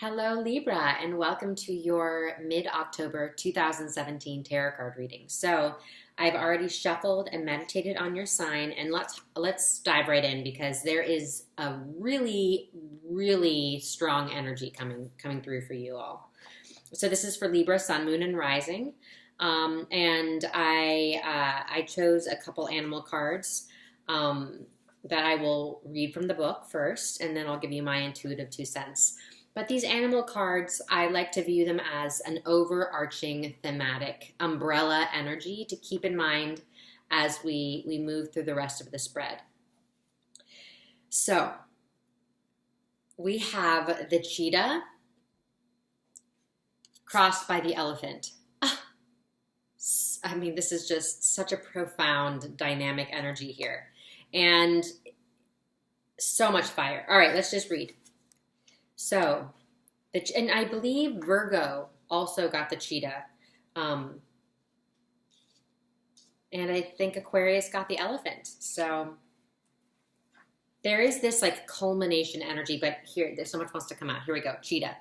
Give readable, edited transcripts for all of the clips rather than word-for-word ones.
Hello, Libra, and welcome to your mid-October 2017 tarot card reading. So, I've already shuffled and meditated on your sign, and let's dive right in because there is a really strong energy coming through for you all. So, this is for Libra, Sun, Moon, and Rising, and I chose a couple animal cards that I will read from the book first, and then I'll give you my intuitive 2 cents. But these animal cards, I like to view them as an overarching thematic umbrella energy to keep in mind as we move through the rest of the spread. So, we have the cheetah crossed by the elephant. I mean, this is just such a profound dynamic energy here. And so much fire. All right, let's just read. So, and I believe Virgo also got the cheetah. And I think Aquarius got the elephant. So, there is this like culmination energy, but here, there's so much wants to come out. Here we go, cheetah.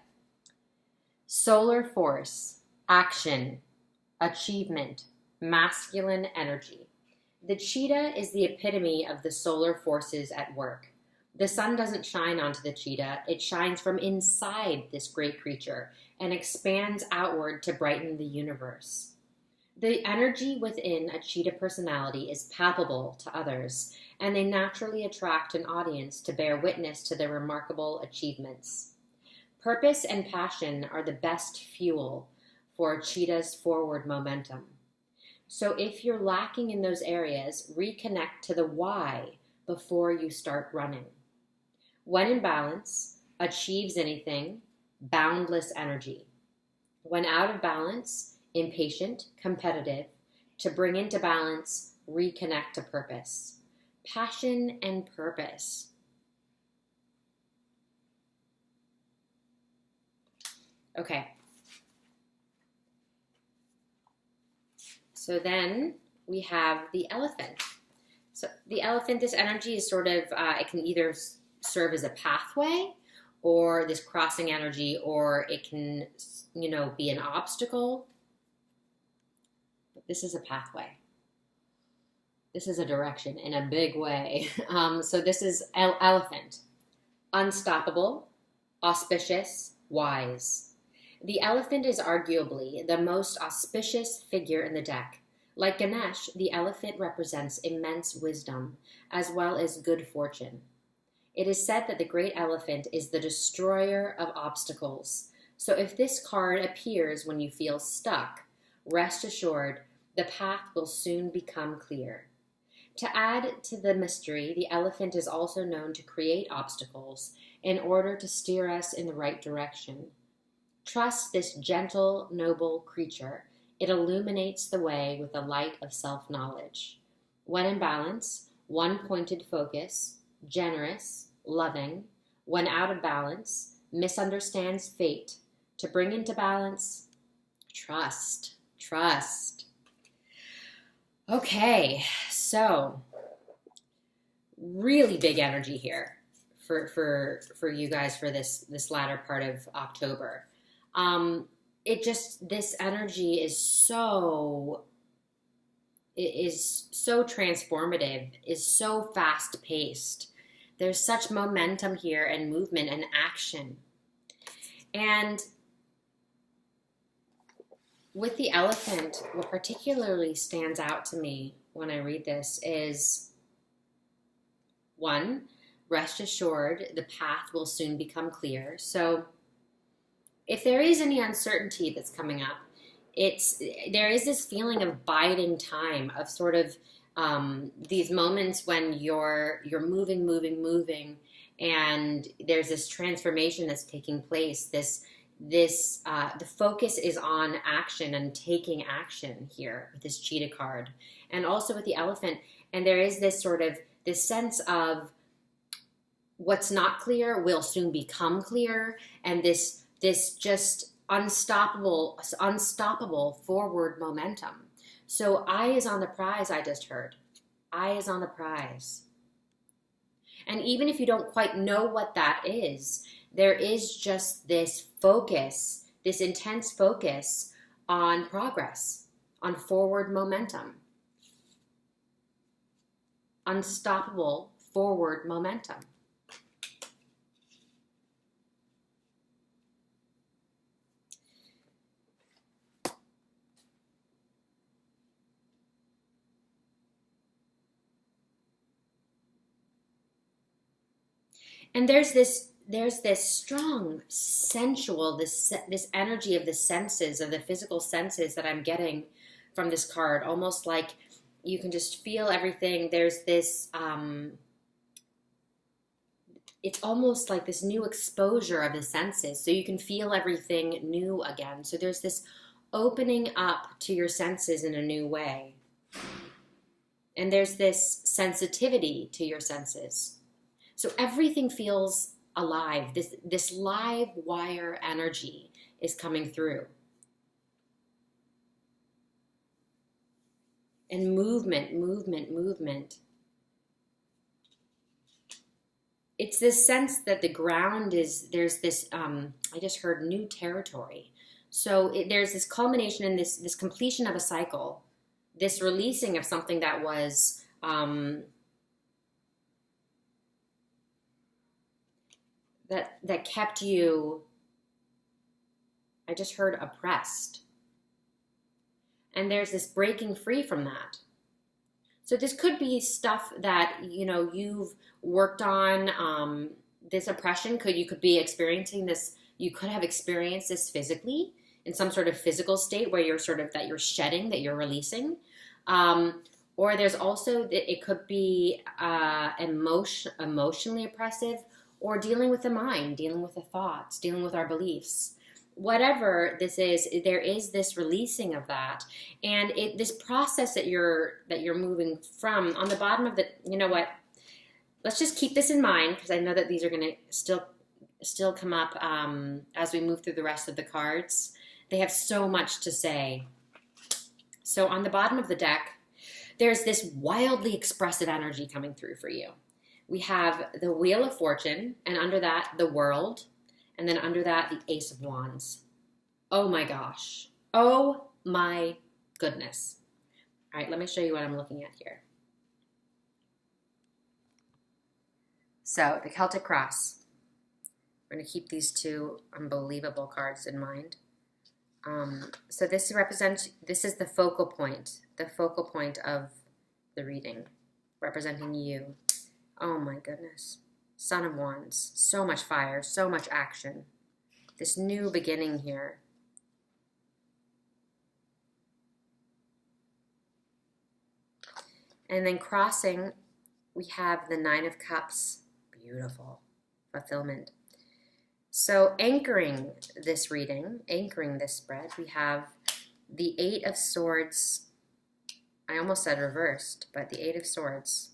Solar force, action, achievement, masculine energy. The cheetah is the epitome of the solar forces at work. The sun doesn't shine onto the cheetah, it shines from inside this great creature and expands outward to brighten the universe. The energy within a cheetah personality is palpable to others, and they naturally attract an audience to bear witness to their remarkable achievements. Purpose and passion are the best fuel for a cheetah's forward momentum. So if you're lacking in those areas, reconnect to the why before you start running. When in balance, achieves anything, boundless energy. When out of balance, impatient, competitive. To bring into balance, reconnect to purpose. Passion and purpose. Okay. So then we have the elephant. So the elephant, this energy is sort of, it can either serve as a pathway or this crossing energy, or it can, be an obstacle. But this is a pathway. This is a direction in a big way. So this is elephant. Unstoppable, auspicious, wise. The elephant is arguably the most auspicious figure in the deck. Like Ganesh, the elephant represents immense wisdom, as well as good fortune. It is said that the great elephant is the destroyer of obstacles. So if this card appears when you feel stuck, rest assured the path will soon become clear. To add to the mystery, the elephant is also known to create obstacles in order to steer us in the right direction. Trust this gentle, noble creature. It illuminates the way with the light of self-knowledge. When in balance, one-pointed focus, generous, loving. When out of balance, misunderstands fate. To bring into balance, trust. Okay, so really big energy here for you guys for this latter part of October. This energy is so transformative, is so fast paced. There's such momentum here and movement and action. And with the elephant, what particularly stands out to me when I read this is, one, rest assured the path will soon become clear. So if there is any uncertainty that's coming up, there is this feeling of biding time, of sort of these moments when you're moving, and there's this transformation that's taking place. The focus is on action and taking action here with this cheetah card, and also with the elephant. And there is this sense of what's not clear will soon become clear, and this just unstoppable forward momentum. So eye is on the prize, I just heard. Eye is on the prize. And even if you don't quite know what that is, there is just this focus, this intense focus on progress, on forward momentum, unstoppable forward momentum. And there's this strong sensual, this energy of the senses, of the physical senses that I'm getting from this card, almost like you can just feel everything. There's this, it's almost like this new exposure of the senses, so you can feel everything new again. So there's this opening up to your senses in a new way. And there's this sensitivity to your senses. So everything feels alive. This live wire energy is coming through. And movement, movement, movement. It's this sense that the ground is, there's this, I just heard new territory. So there's this culmination and this completion of a cycle, this releasing of something that was, that kept you, I just heard, oppressed. And there's this breaking free from that. So this could be stuff that, you know, you've worked on, this oppression. You could be experiencing this, you could have experienced this physically in some sort of physical state where you're sort of, that you're shedding, that you're releasing. Or there's also, it could be emotionally oppressive, or dealing with the mind, dealing with the thoughts, dealing with our beliefs. Whatever this is, there is this releasing of that. And this process that you're moving from, on the bottom of the, you know what, let's just keep this in mind, because I know that these are going to still come up as we move through the rest of the cards. They have so much to say. So on the bottom of the deck, there's this wildly expressive energy coming through for you. We have the Wheel of Fortune, and under that, the World, and then under that, the Ace of Wands. Oh my gosh. Oh my goodness. All right, let me show you what I'm looking at here. So, the Celtic Cross. We're going to keep these two unbelievable cards in mind. So this is the focal point of the reading, representing you. Oh my goodness. Son of Wands. So much fire, so much action. This new beginning here. And then crossing, we have the Nine of Cups. Beautiful. Fulfillment. So anchoring this reading, anchoring this spread, we have the Eight of Swords. I almost said reversed, but the Eight of Swords.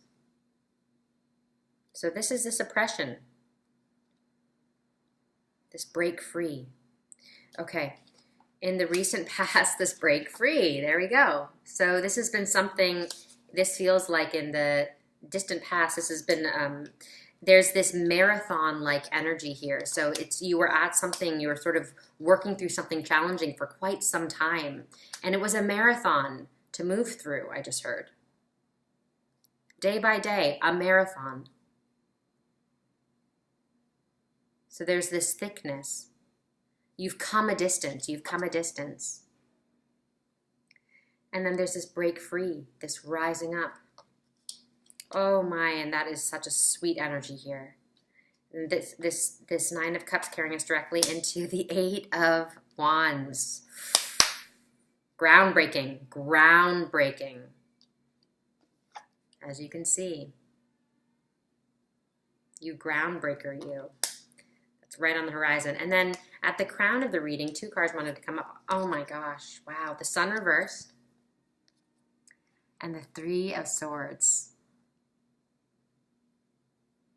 So this is this oppression, this break free. Okay, in the recent past, this break free, there we go. So this has been something, this feels like in the distant past, this has been, there's this marathon-like energy here. So you were at something, you were sort of working through something challenging for quite some time. And it was a marathon to move through, I just heard. Day by day, a marathon. So there's this thickness. You've come a distance. You've come a distance. And then there's this break free, this rising up. Oh my, and that is such a sweet energy here. And this Nine of Cups carrying us directly into the Eight of Wands. Groundbreaking, groundbreaking. As you can see. You groundbreaker, you. Right on the horizon. And then at the crown of the reading, two cards wanted to come up. Oh my gosh. Wow. The Sun reversed. And the Three of Swords.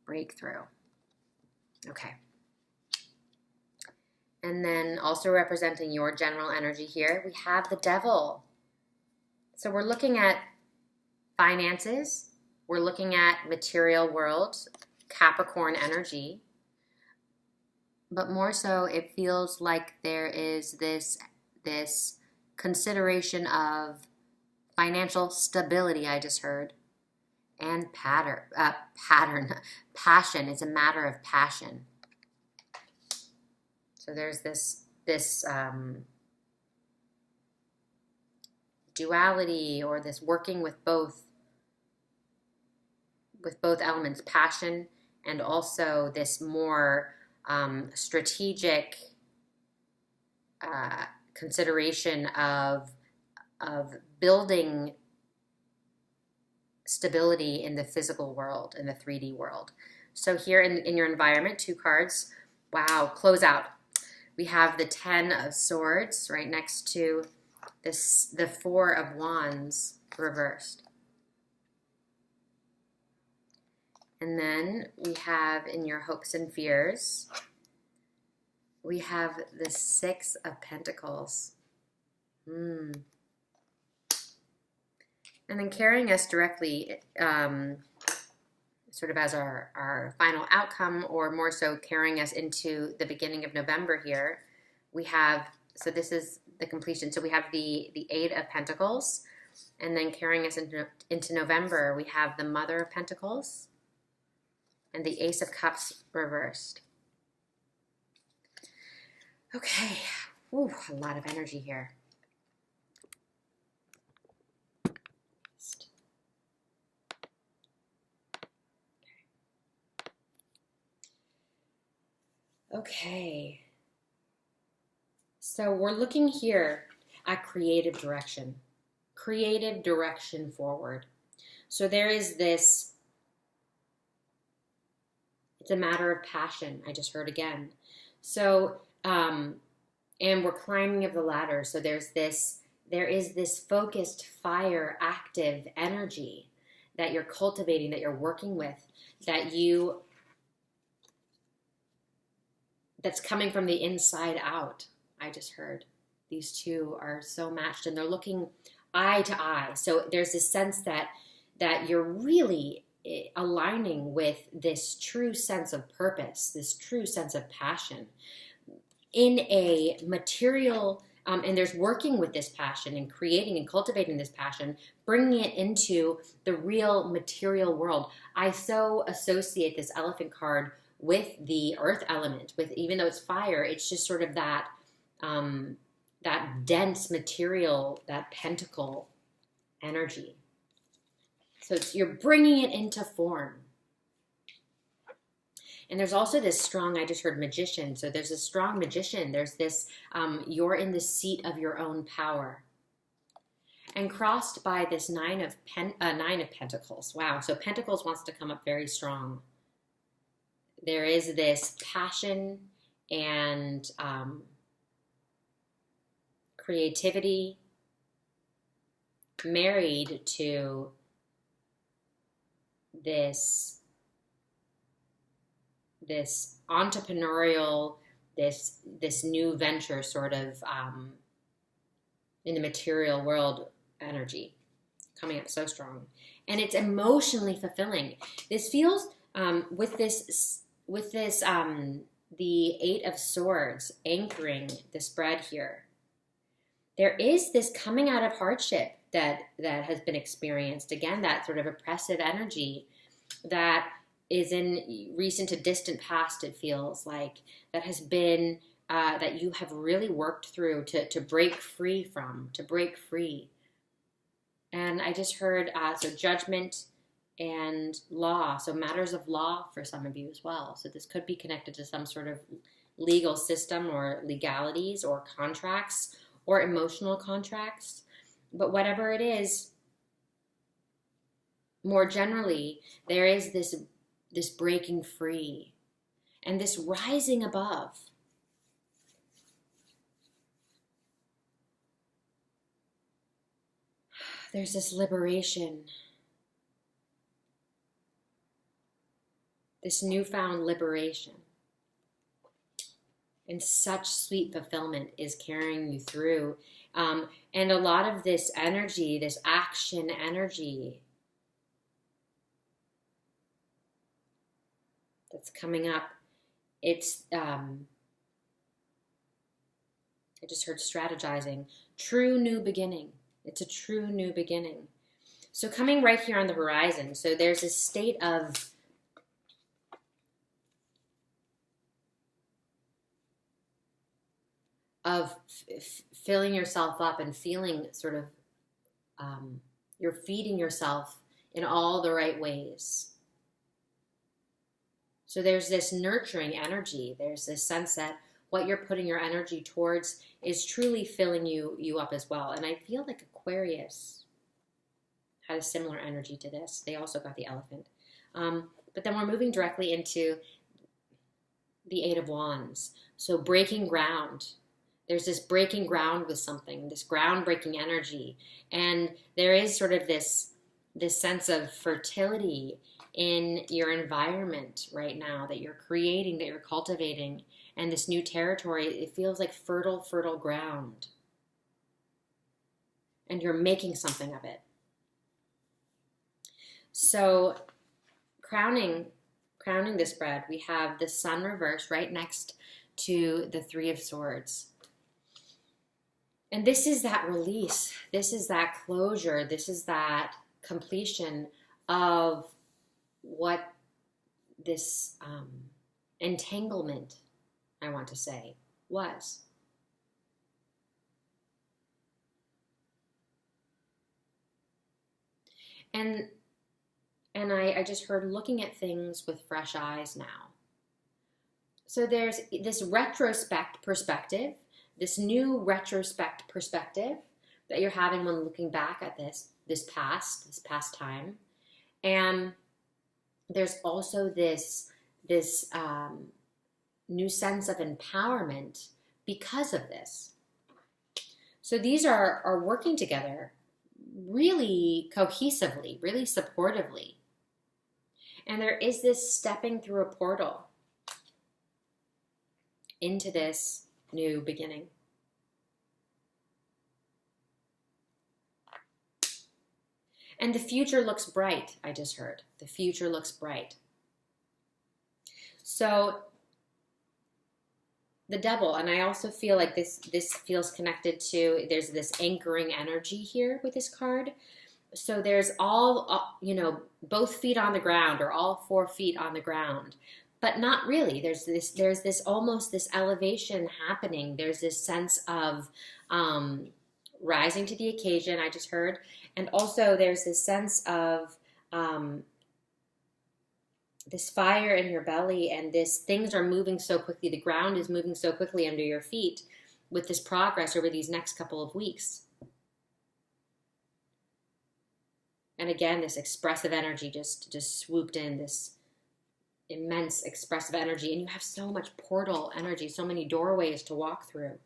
Breakthrough. Okay. And then also representing your general energy here, we have the Devil. So we're looking at finances. We're looking at material world, Capricorn energy. but more so it feels like there is this consideration of financial stability, I just heard, and passion. It's a matter of passion. So there's this duality, or this working with both elements, passion and also this more strategic consideration of building stability in the physical world, in the 3D world. So here in your environment, 2 cards, wow, close out. We have the 10 of Swords right next to the 4 of Wands reversed. And then we have in your hopes and fears, we have the 6 of Pentacles. And then carrying us directly, sort of as our final outcome, or more so carrying us into the beginning of November here, we have, so this is the completion. So we have the 8 of Pentacles, and then carrying us into November, we have the Mother of Pentacles and the Ace of Cups reversed. Okay, ooh, a lot of energy here. Okay, so we're looking here at creative direction forward. So there is this, it's a matter of passion, I just heard again. So, and we're climbing of the ladder. So there is this focused, fire, active energy that you're cultivating, that you're working with, that's coming from the inside out. I just heard these two are so matched, and they're looking eye to eye. So there's this sense that you're really aligning with this true sense of purpose, this true sense of passion in a material, and there's working with this passion and creating and cultivating this passion, bringing it into the real material world. I so associate this elephant card with the earth element, with, even though it's fire, it's just sort of that dense material, that pentacle energy. So you're bringing it into form. And there's also this strong, I just heard magician. So there's a strong magician. There's this, you're in the seat of your own power. And crossed by this 9 of Pentacles. Wow, so Pentacles wants to come up very strong. There is this passion and creativity married to this entrepreneurial, this new venture sort of in the material world energy coming up so strong. And it's emotionally fulfilling. This feels with this the 8 of Swords anchoring the spread here. There is this coming out of hardship that has been experienced. Again, that sort of oppressive energy that is in recent to distant past, it feels like, that has been, that you have really worked through to break free from, to break free. And I just heard, so judgment and law, so matters of law for some of you as well. So this could be connected to some sort of legal system or legalities or contracts or emotional contracts. But whatever it is, more generally, there is this breaking free and this rising above. There's this liberation, this newfound liberation, and such sweet fulfillment is carrying you through. And a lot of this energy, this action energy that's coming up, it's I just heard strategizing. True new beginning. It's a true new beginning. So coming right here on the horizon, so there's a state of filling yourself up and feeling sort of you're feeding yourself in all the right ways. So there's this nurturing energy. There's this sense that what you're putting your energy towards is truly filling you up as well. And I feel like Aquarius had a similar energy to this. They also got the elephant. But then we're moving directly into the Eight of Wands. So breaking ground. There's this breaking ground with something, this groundbreaking energy. And there is sort of this sense of fertility in your environment right now that you're creating, that you're cultivating. And this new territory, it feels like fertile, fertile ground. And you're making something of it. So crowning the spread, we have the Sun reversed right next to the Three of Swords. And this is that release. This is that closure. This is that completion of what this entanglement, I want to say, was. And I just heard looking at things with fresh eyes now. So there's this retrospect perspective, this new retrospect perspective that you're having when looking back at this past time. And there's also this new sense of empowerment because of this. So these are working together really cohesively, really supportively. And there is this stepping through a portal into this new beginning. And the future looks bright, I just heard. The future looks bright. So the Devil, and I also feel like this feels connected to, there's this anchoring energy here with this card. So there's both feet on the ground, or all 4 feet on the ground, but not really. There's this almost this elevation happening. There's this sense of rising to the occasion, I just heard. And also there's this sense of this fire in your belly, and things are moving so quickly. The ground is moving so quickly under your feet with this progress over these next couple of weeks. And again, this expressive energy just swooped in, this immense expressive energy. And you have so much portal energy, so many doorways to walk through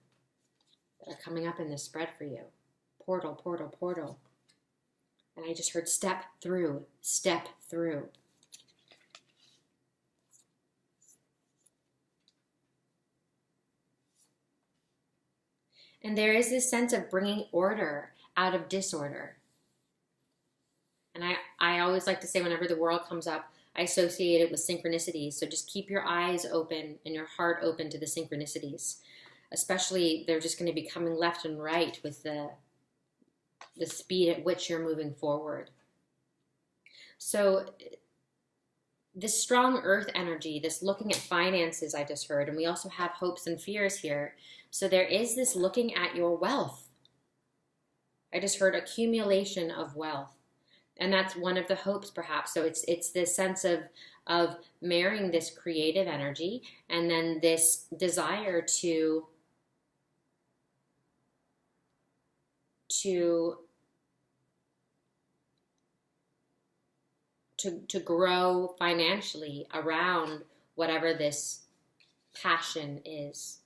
that are coming up in this spread for you. Portal, portal, portal. And I just heard step through, step through. And there is this sense of bringing order out of disorder. And I always like to say, whenever the world comes up, I associate it with synchronicities. So just keep your eyes open and your heart open to the synchronicities. Especially, they're just going to be coming left and right with the speed at which you're moving forward. So this strong earth energy, this looking at finances, I just heard, and we also have hopes and fears here. So there is this looking at your wealth. I just heard accumulation of wealth. And that's one of the hopes, perhaps. So it's this sense of marrying this creative energy and then this desire to grow financially around whatever this passion is.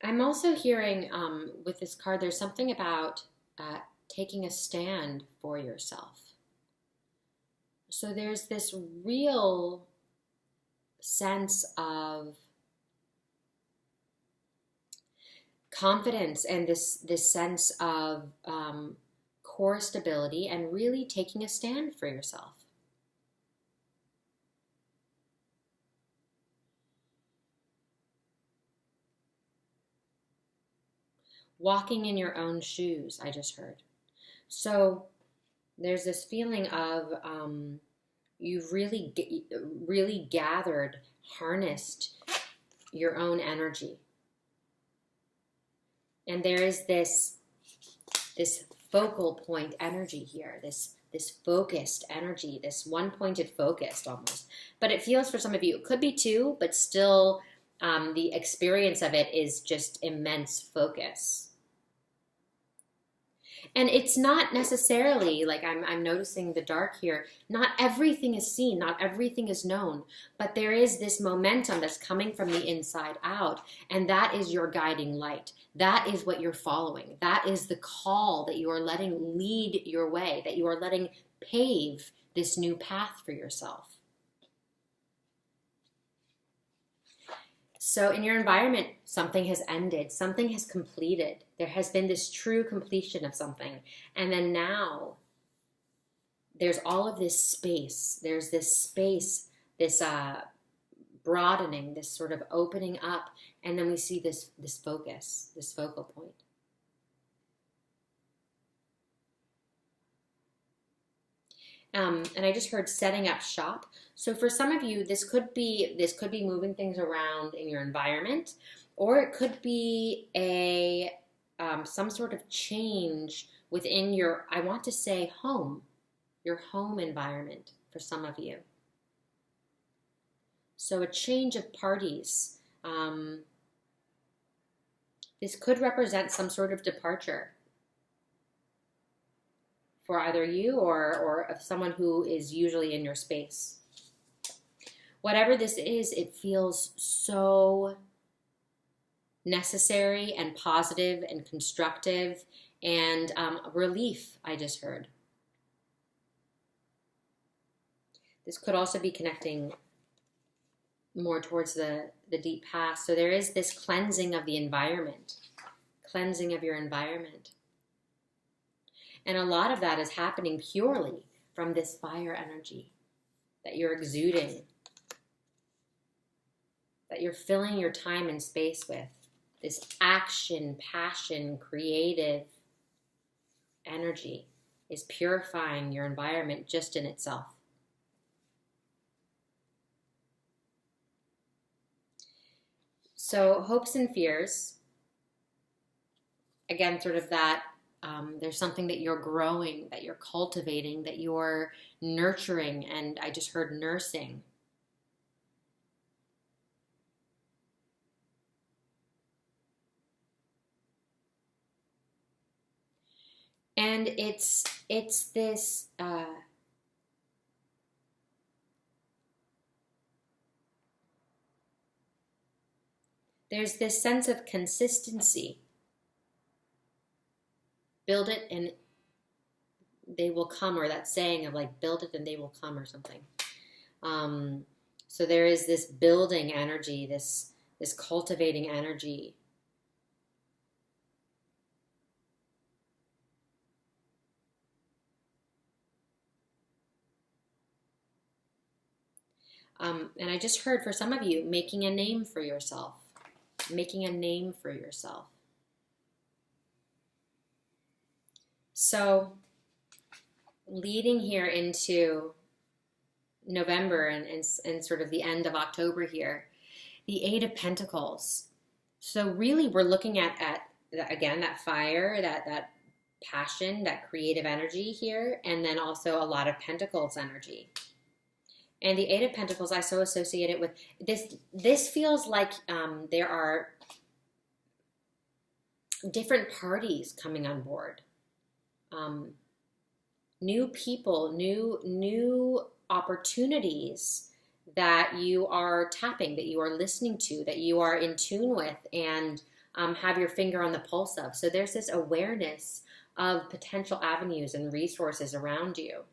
I'm also hearing with this card, there's something about taking a stand for yourself. So there's this real sense of confidence and this sense of core stability and really taking a stand for yourself. Walking in your own shoes, I just heard. So there's this feeling of you've really gathered, harnessed your own energy. And there is this focal point energy here, this focused energy, this one-pointed focused almost. But it feels for some of you, it could be two, but still the experience of it is just immense focus. And it's not necessarily, like I'm noticing the dark here, not everything is seen, not everything is known, but there is this momentum that's coming from the inside out, and that is your guiding light. That is what you're following. That is the call that you are letting lead your way, that you are letting pave this new path for yourself. So in your environment, something has ended, something has completed. There has been this true completion of something. And then now there's all of this space. There's this space, this broadening, this sort of opening up. And then we see this focus, this focal point. And I just heard setting up shop. So for some of you, this could be moving things around in your environment, or it could be some sort of change within your, I want to say home, your home environment for some of you. So a change of parties. This could represent some sort of departure for either you or someone who is usually in your space. Whatever this is, it feels so necessary and positive and constructive and relief, I just heard. This could also be connecting more towards the deep past. So there is this cleansing of the environment, cleansing of your environment. And a lot of that is happening purely from this fire energy that you're exuding, that you're filling your time and space with. This action, passion, creative energy is purifying your environment just in itself. So hopes and fears, again, sort of that there's something that you're growing, that you're cultivating, that you're nurturing, and I just heard nursing. And it's this there's this sense of consistency. Build it and they will come, or that saying of like, build it and they will come or something. So there is this building energy, this cultivating energy. And I just heard for some of you, making a name for yourself. Making a name for yourself. So leading here into November and sort of the end of October here, the Eight of Pentacles. So really we're looking at again, that fire, that passion, that creative energy here, and then also a lot of Pentacles energy. And the Eight of Pentacles, I so associate it with this feels like there are different parties coming on board. New people, new opportunities that you are tapping, that you are listening to, that you are in tune with and have your finger on the pulse of. So there's this awareness of potential avenues and resources around you.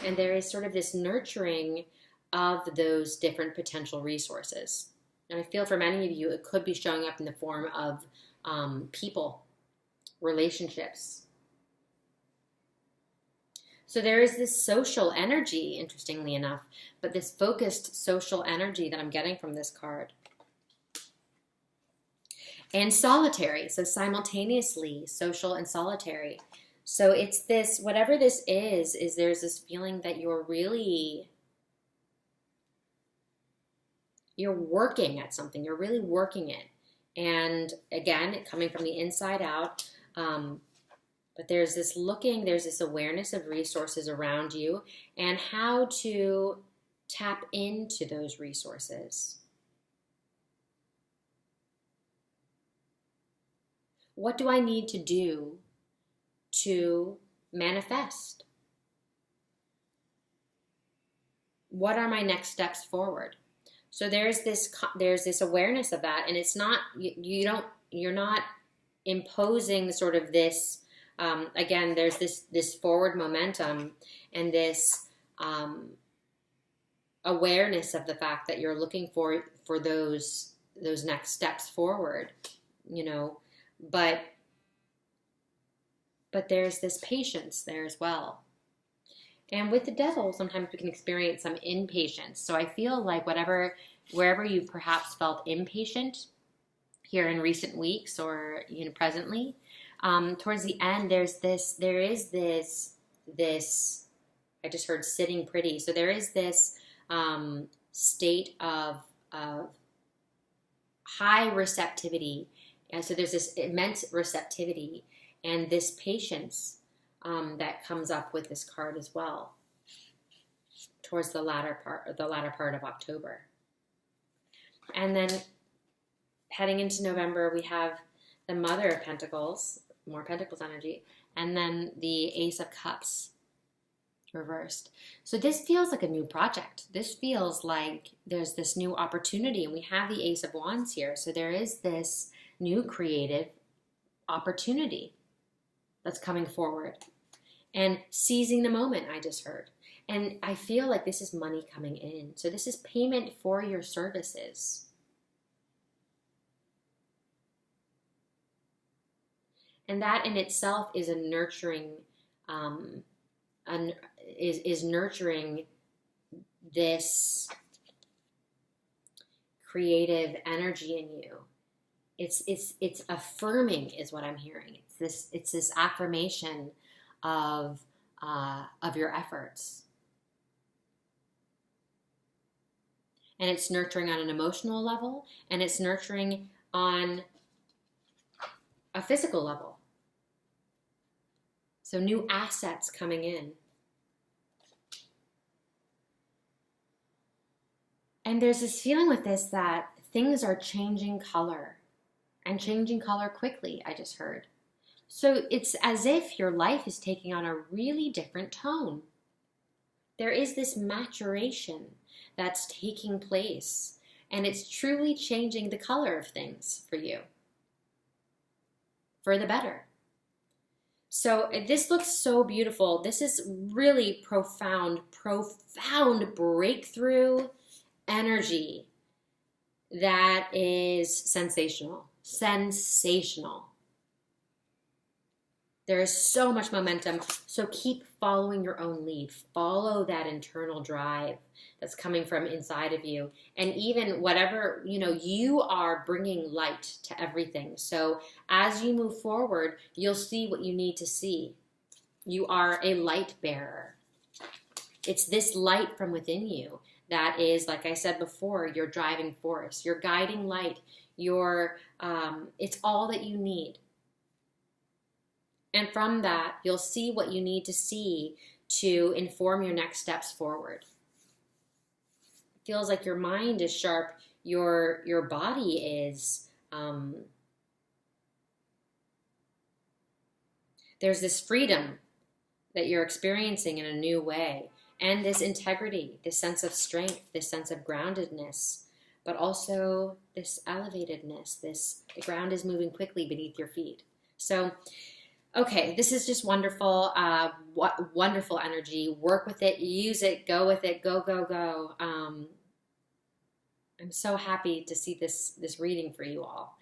And there is sort of this nurturing of those different potential resources. And I feel for many of you, it could be showing up in the form of people, relationships. So there is this social energy, interestingly enough, but this focused social energy that I'm getting from this card. And solitary, so simultaneously social and solitary. So it's this, whatever this is there's this feeling that you're working at something, you're really working it. And again, coming from the inside out, but there's this awareness of resources around you and how to tap into those resources. What do I need to do to manifest? What are my next steps forward? So there's this awareness of that, and it's not, you're not imposing the sort of this, again, there's this forward momentum and this awareness of the fact that you're looking for those next steps forward, but there's this patience there as well. And with the devil, sometimes we can experience some impatience. So I feel like wherever you've perhaps felt impatient here in recent weeks or presently, towards the end, there is this. I just heard sitting pretty. So there is this state of high receptivity, and so there's this immense receptivity and this patience that comes up with this card as well towards the latter part of October. And then heading into November, we have the Mother of Pentacles, more Pentacles energy, and then the Ace of Cups reversed. So this feels like a new project. This feels like there's this new opportunity, and we have the Ace of Wands here. So there is this new creative opportunity that's coming forward. And seizing the moment, I just heard. And I feel like this is money coming in. So this is payment for your services. And that in itself is a nurturing, is nurturing this creative energy in you. It's affirming is what I'm hearing. It's this affirmation of your efforts. And it's nurturing on an emotional level, and it's nurturing on a physical level. So new assets coming in. And there's this feeling with this that things are changing color, and changing color quickly, I just heard. So it's as if your life is taking on a really different tone. There is this maturation that's taking place, and it's truly changing the color of things for you, for the better. So this looks so beautiful. This is really profound breakthrough energy that is sensational. There is so much momentum. So keep following your own lead. Follow that internal drive that's coming from inside of you. And even whatever, you are bringing light to everything. So as you move forward, you'll see what you need to see. You are a light bearer. It's this light from within you that is, like I said before, your driving force, your guiding light, it's all that you need. And from that, you'll see what you need to see to inform your next steps forward. It feels like your mind is sharp, your body is, there's this freedom that you're experiencing in a new way, and this integrity, this sense of strength, this sense of groundedness, but also this elevatedness, the ground is moving quickly beneath your feet. So, Okay, this is just wonderful. Wonderful energy. Work with it, use it, go with it, go, go, go. I'm so happy to see this reading for you all.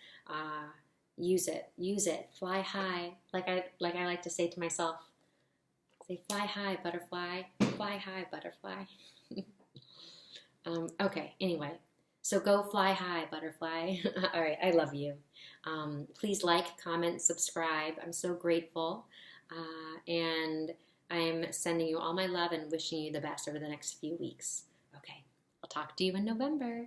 Use it, fly high. Like I like to say to myself, say fly high, butterfly, fly high, butterfly. Okay, anyway, so go fly high, butterfly. All right, I love you. Please like, comment, subscribe. I'm so grateful. And I'm sending you all my love and wishing you the best over the next few weeks. Okay, I'll talk to you in November.